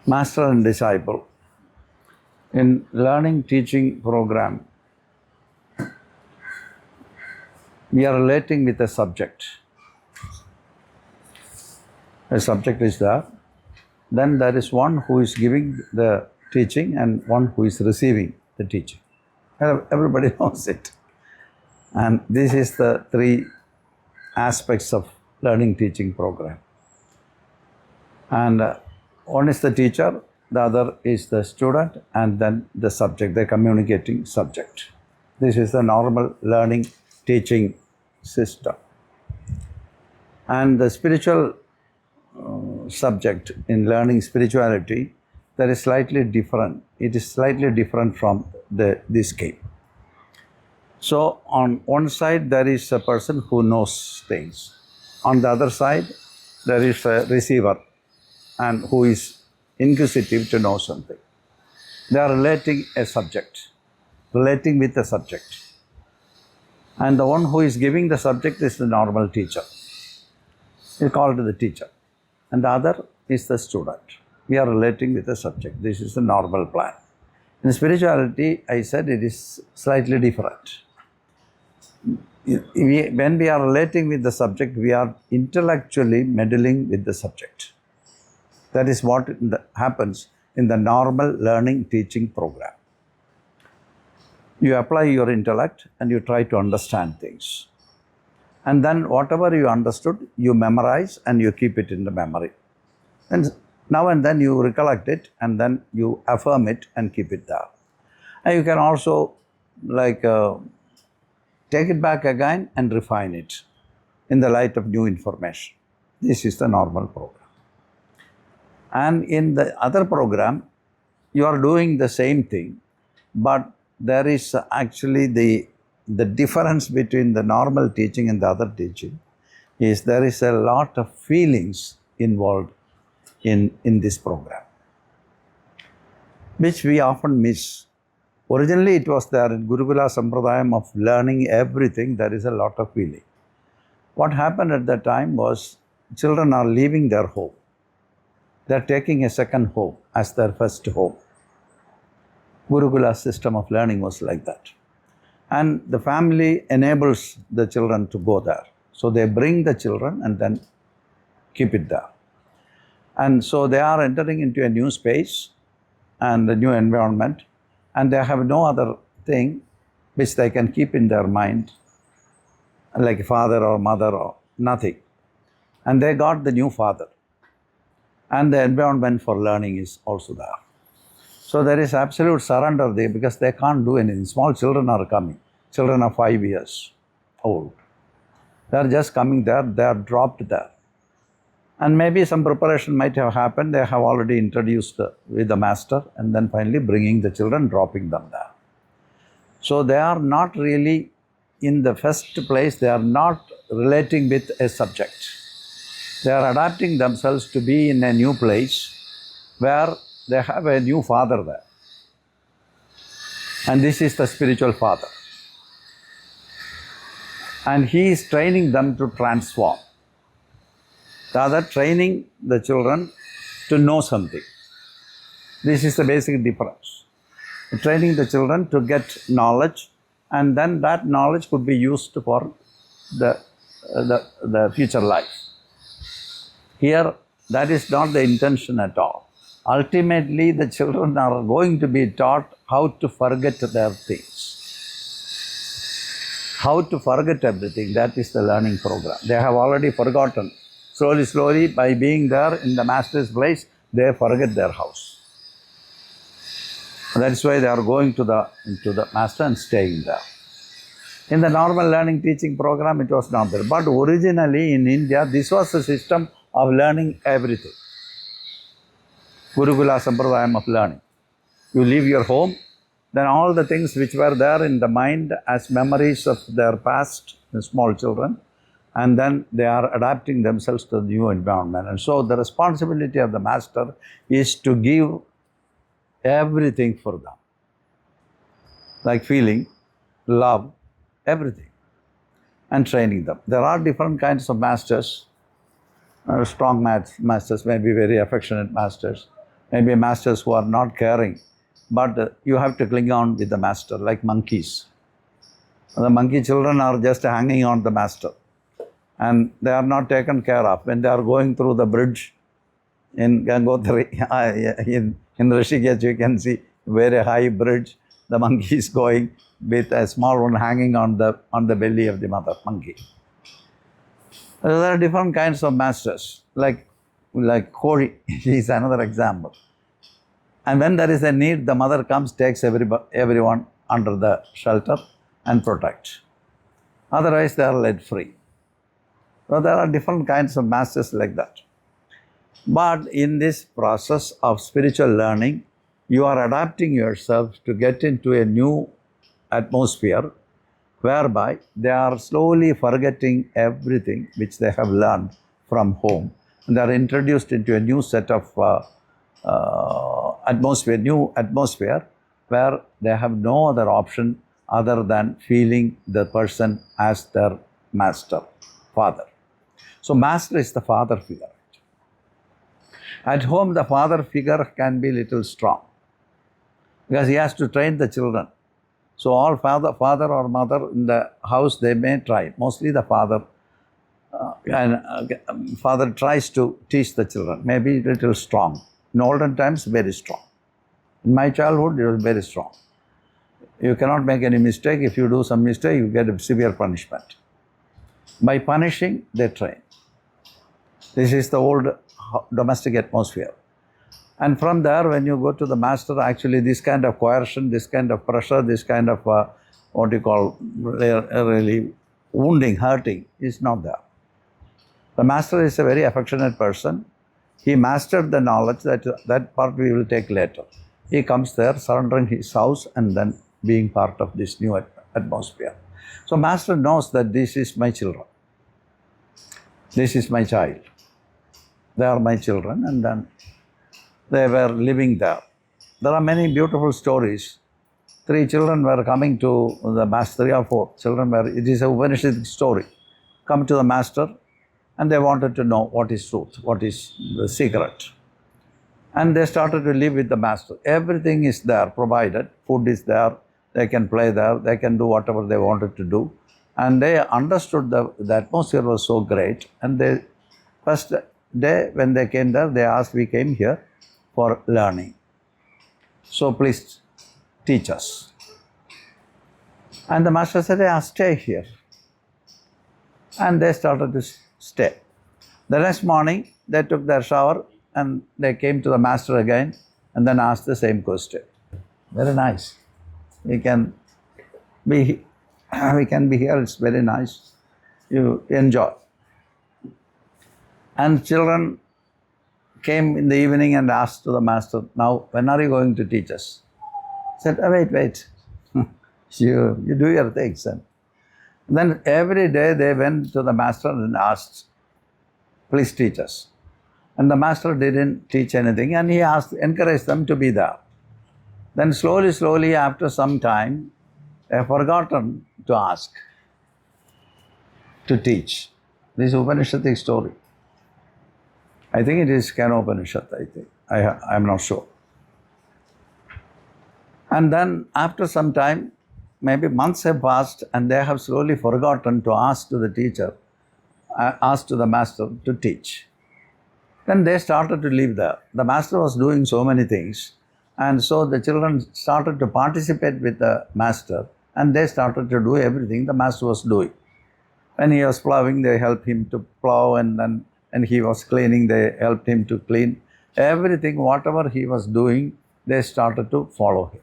Master and disciple. In learning teaching program, we are relating with a subject. A subject is there. Then there is one who is giving the teaching and one who is receiving the teaching. Everybody knows it. And this is the three aspects of learning teaching program. And one is the teacher, the other is the student, and then the subject, the communicating subject. This is the normal learning teaching system. And the spiritual subject in learning spirituality, that is slightly different. It is slightly different from this game. So on one side there is a person who knows things. On the other side there is a receiver and who is inquisitive to know something. They are relating a subject, relating with the subject. And the one who is giving the subject is the normal teacher. He is called the teacher. And the other is the student. We are relating with the subject. This is the normal plan. In spirituality, I said it is slightly different. When we are relating with the subject, we are intellectually meddling with the subject. That is what happens in the normal learning teaching program. You apply your intellect and you try to understand things. And then whatever you understood, you memorize and you keep it in the memory. And now and then you recollect it and then you affirm it and keep it there. And you can also take it back again and refine it in the light of new information. This is the normal program. And in the other program, you are doing the same thing, but there is actually the difference between the normal teaching and the other teaching is there is a lot of feelings involved in this program, which we often miss. Originally it was there in Gurukula Sampradayam of learning everything, there is a lot of feeling. What happened at that time was children are leaving their home. They are taking a second home as their first home. Gurukula's system of learning was like that. And the family enables the children to go there. So they bring the children and then keep it there. And so they are entering into a new space and a new environment, and they have no other thing which they can keep in their mind, like father or mother or nothing. And they got the new father. And the environment for learning is also there. So there is absolute surrender there because they can't do anything. Small children are coming. Children are 5 years old. They are just coming there. They are dropped there. And maybe some preparation might have happened. They have already introduced with the master and then finally bringing the children, dropping them there. So they are not really, in the first place, they are not relating with a subject. They are adapting themselves to be in a new place where they have a new father there. And this is the spiritual father. And he is training them to transform. The other training the children to know something. This is the basic difference. Training the children to get knowledge, and then that knowledge could be used for the future life. Here, that is not the intention at all. Ultimately, the children are going to be taught how to forget their things. How to forget everything, that is the learning program. They have already forgotten. Slowly, by being there in the master's place, they forget their house. That is why they are going to the master and staying there. In the normal learning teaching program, it was not there. But originally in India, this was the system of learning everything. Gurukula Sampradayam of learning. You leave your home, then all the things which were there in the mind as memories of their past, the small children, and then they are adapting themselves to the new environment. And so the responsibility of the master is to give everything for them. Like feeling, love, everything. And training them. There are different kinds of masters. Strong masters may be very affectionate masters. maybe masters who are not caring, but you have to cling on with the master like monkeys. The monkey children are just hanging on the master and they are not taken care of. When they are going through the bridge in Gangotri, in Rishikesh, you can see very high bridge. The monkey is going with a small one hanging on the belly of the mother monkey. There are different kinds of masters, like Kori is another example. And when there is a need, the mother comes, takes everyone under the shelter and protects. Otherwise, they are led free. So there are different kinds of masters like that. But in this process of spiritual learning, you are adapting yourself to get into a new atmosphere whereby they are slowly forgetting everything which they have learned from home. And they are introduced into a new set of new atmosphere where they have no other option other than feeling the person as their master, father. So master is the father figure. At home, the father figure can be little strong because he has to train the children. So all father or mother in the house, they may try. Mostly the father father tries to teach the children, maybe little strong. In olden times, very strong. In my childhood, it was very strong. You cannot make any mistake. If you do some mistake, you get a severe punishment. By punishing, they train. This is the old domestic atmosphere. And from there, when you go to the master, actually this kind of coercion, this kind of pressure, this kind of what you call really wounding, hurting is not there. The master is a very affectionate person. He mastered the knowledge, that part we will take later. He comes there, surrendering his house and then being part of this new atmosphere. So master knows that this is my children. This is my child. They are my children, and then they were living there. There are many beautiful stories. 3 children were coming to the master, 3 or 4 children were, it is a Upanishadic story, come to the master and they wanted to know what is truth, what is the secret. And they started to live with the master. Everything is there provided, food is there, they can play there, they can do whatever they wanted to do. And they understood the atmosphere was so great. And they, first day when they came there, they asked, we came here for learning. So please teach us. And the master said, yeah, stay here. And they started to stay. The next morning, they took their shower and they came to the master again and then asked the same question. Very nice. We can be here, it's very nice. You enjoy. And children came in the evening and asked to the master, now, when are you going to teach us? He said, oh, wait. you do your things. And then every day they went to the master and asked, please teach us. And the master didn't teach anything and he encouraged them to be there. Then slowly, after some time, they have forgotten to ask, to teach. This is Upanishadic story. I think it is Kano Upanishad, I think. I'm not sure. And then after some time, maybe months have passed and they have slowly forgotten to ask to the teacher, ask to the master to teach. Then they started to live there. The master was doing so many things. And so the children started to participate with the master and they started to do everything the master was doing. When he was plowing, they helped him to plow, and he was cleaning, they helped him to clean. Everything, whatever he was doing, they started to follow him.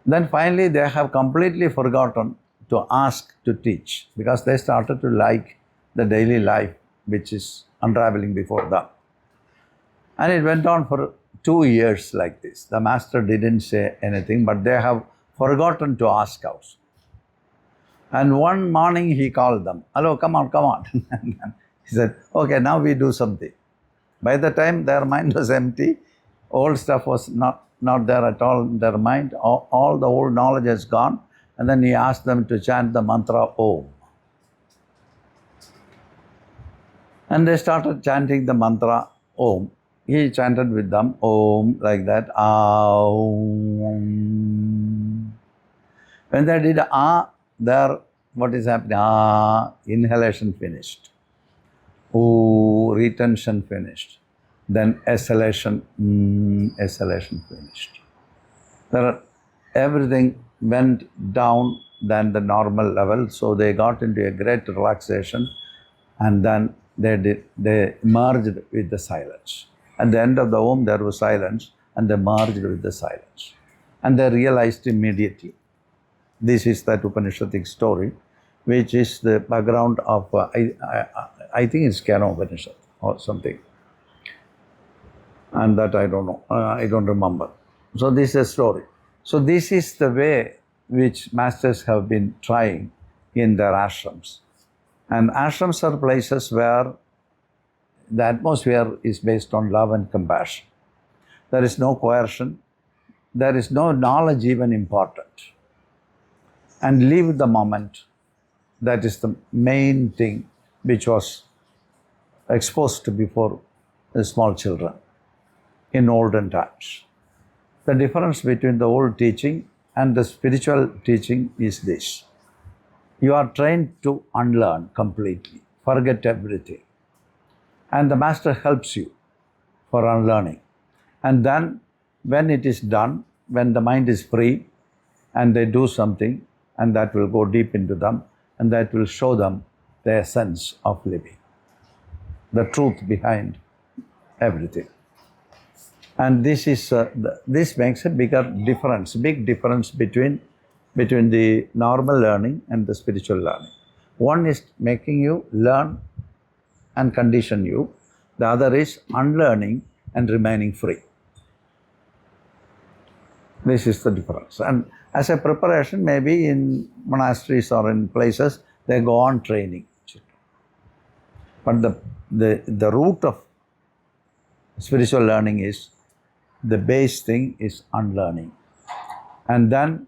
Then finally, they have completely forgotten to ask to teach because they started to like the daily life which is unraveling before them. And it went on for 2 years like this. The master didn't say anything, but they have forgotten to ask also. And one morning he called them, hello, come on. He said, okay, now we do something. By the time their mind was empty, old stuff was not there at all in their mind. All the old knowledge has gone. And then he asked them to chant the mantra Om. And they started chanting the mantra Om. he chanted with them, Om, like that, Aum. When they did there, what is happening? Inhalation finished. Retention finished. Then exhalation, exhalation finished. Everything went down than the normal level, so they got into a great relaxation, and then they merged with the silence. At the end of the Om, there was silence, and they merged with the silence. And they realized immediately. This is that Upanishadic story, which is the background of, I think it's Kano Upanishad or something. And that I don't know, I don't remember. So this is a story. So this is the way which masters have been trying in their ashrams. And ashrams are places where the atmosphere is based on love and compassion. There is no coercion. There is no knowledge even important. And live the moment. That is the main thing which was exposed to before the small children in olden times. The difference between the old teaching and the spiritual teaching is this. You are trained to unlearn completely, forget everything. And the master helps you for unlearning. And then when it is done, when the mind is free and they do something, and that will go deep into them, and that will show them the essence of living, the truth behind everything. And this is this makes a big difference between the normal learning and the spiritual learning. One is making you learn and condition you. The other is unlearning and remaining free. This is the difference. And as a preparation, maybe in monasteries or in places, they go on training. But the root of spiritual learning is, the base thing is unlearning. And then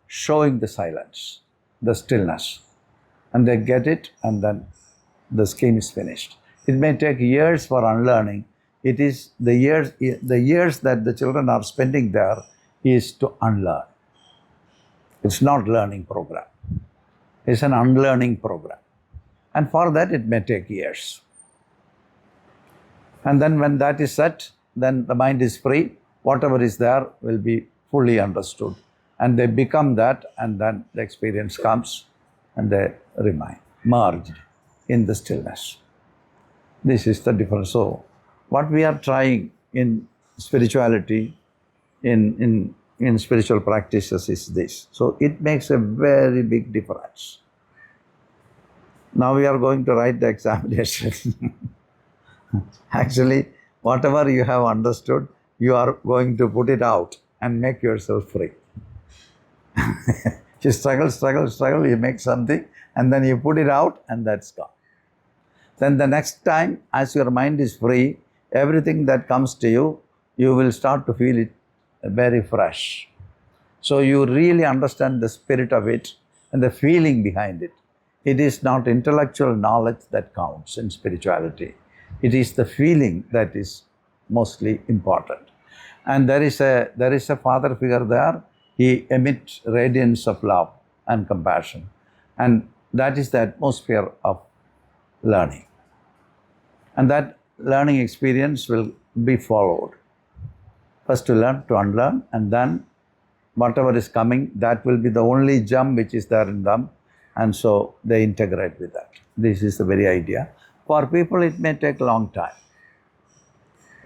showing the silence, the stillness. And they get it, and then the scheme is finished. It may take years for unlearning. It is the years that the children are spending there is to unlearn. It's not learning program. It's an unlearning program. And for that, it may take years. And then when that is set, then the mind is free. Whatever is there will be fully understood. And they become that, and then the experience comes, and they remain merged in the stillness. This is the difference. So, what we are trying in spirituality, in spiritual practices is this. So, it makes a very big difference. Now we are going to write the examination. Actually, whatever you have understood, you are going to put it out and make yourself free. You struggle, you make something, and then you put it out, and that's gone. Then the next time, as your mind is free, everything that comes to you, you will start to feel it very fresh. So you really understand the spirit of it and the feeling behind it. It is not intellectual knowledge that counts in spirituality. It is the feeling that is mostly important. And there is a father figure there. He emits radiance of love and compassion. And that is the atmosphere of learning. And that learning experience will be followed. First to learn, to unlearn, and then whatever is coming, that will be the only gem which is there in them. And so they integrate with that. This is the very idea. For people, it may take a long time.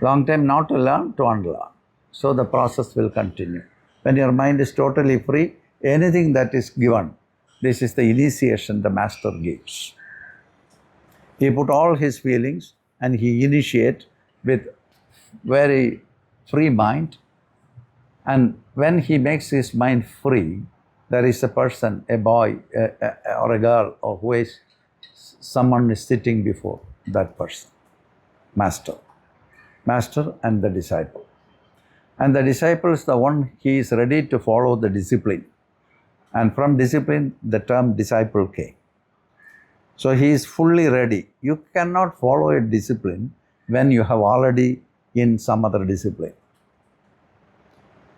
Long time not to learn, to unlearn. So the process will continue. When your mind is totally free, anything that is given, this is the initiation the master gives. He put all his feelings and he initiates with very free mind. And when he makes his mind free, there is a person, a boy or a girl, or who is, someone is sitting before that person, master and the disciple. And the disciple is the one, he is ready to follow the discipline. And from discipline, the term disciple came. So he is fully ready. You cannot follow a discipline when you have already in some other discipline.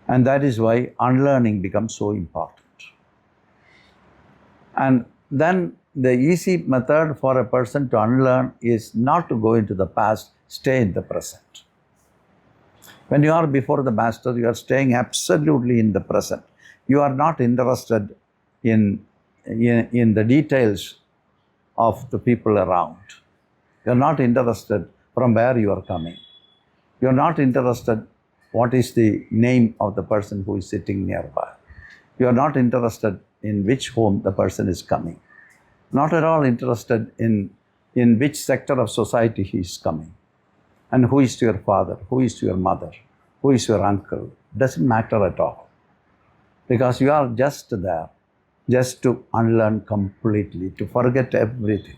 And that is why unlearning becomes so important. And then the easy method for a person to unlearn is not to go into the past, stay in the present. When you are before the Master, you are staying absolutely in the present. You are not interested in the details of the people around. You are not interested from where you are coming. You are not interested what is the name of the person who is sitting nearby. You are not interested in which home the person is coming. Not at all interested in which sector of society he is coming. And who is your father, who is your mother, who is your uncle. Doesn't matter at all. Because you are just there, just to unlearn completely, to forget everything.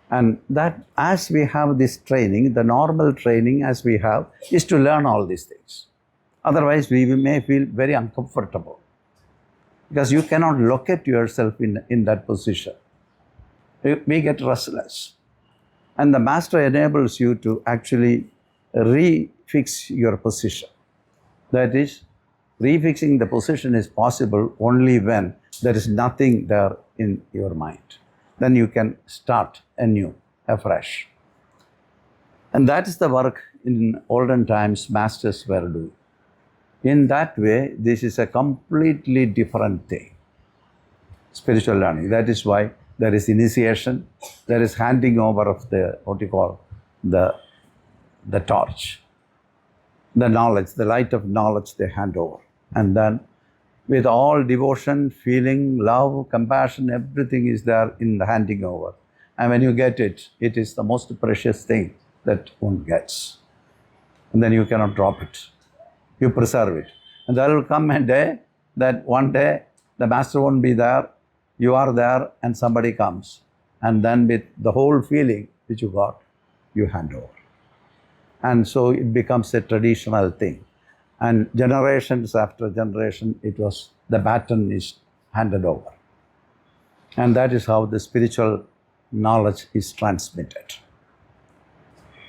And that as we have this training, the normal training as we have is to learn all these things. Otherwise, we may feel very uncomfortable because you cannot locate yourself in that position. We get restless. And the Master enables you to actually refix your position. That is, refixing the position is possible only when there is nothing there in your mind. Then you can start anew, afresh. And that is the work in olden times Masters were doing. In that way, this is a completely different thing, spiritual learning. That is why there is initiation, there is handing over of the, the torch, the knowledge, the light of knowledge they hand over. And then with all devotion, feeling, love, compassion, everything is there in the handing over. And when you get it, it is the most precious thing that one gets. And then you cannot drop it. You preserve it. And there will come a day that one day the Master won't be there, you are there, and somebody comes. And then with the whole feeling which you got, you hand over. And so it becomes a traditional thing. And generations after generation, the baton is handed over. And that is how the spiritual knowledge is transmitted.